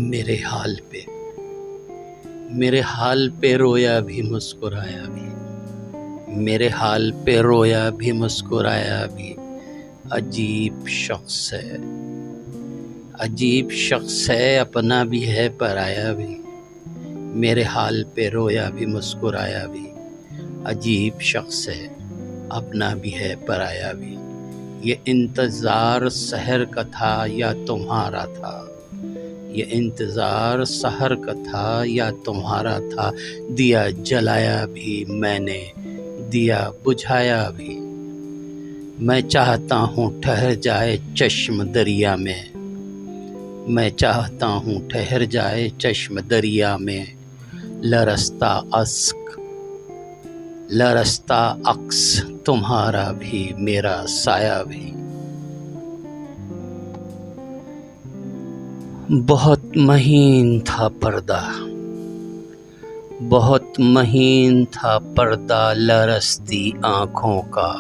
मेरे हाल पे, मेरे हाल पे रोया भी मुस्कुराया भी, मेरे हाल पे रोया भी मुस्कुराया भी। अजीब शख्स है, अजीब शख्स है, अपना भी है पराया भी। मेरे हाल पे रोया भी मुस्कुराया भी। अजीब शख्स है, अपना भी है पराया भी। ये इंतज़ार सहर का था या तुम्हारा था, ये इंतज़ार सहर का था या तुम्हारा था। दिया जलाया भी मैंने, दिया बुझाया भी। मैं चाहता हूँ ठहर जाए चश्म दरिया में, मैं चाहता हूँ ठहर जाए चश्म दरिया में। लरसता अश्क, लरसता अक्स, तुम्हारा भी मेरा साया भी। बहुत महीन था पर्दा, बहुत महीन था पर्दा लरसती आँखों का।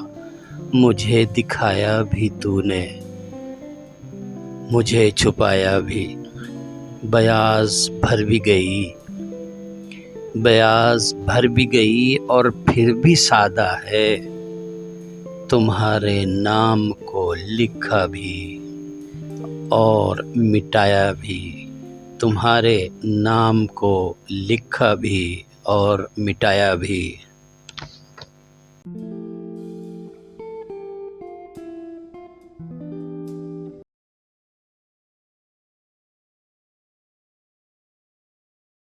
मुझे दिखाया भी तूने, मुझे छुपाया भी। बयास भर भी गई, बयास भर भी गई और फिर भी सादा है। तुम्हारे नाम को लिखा भी और मिटाया भी, तुम्हारे नाम को लिखा भी और मिटाया भी।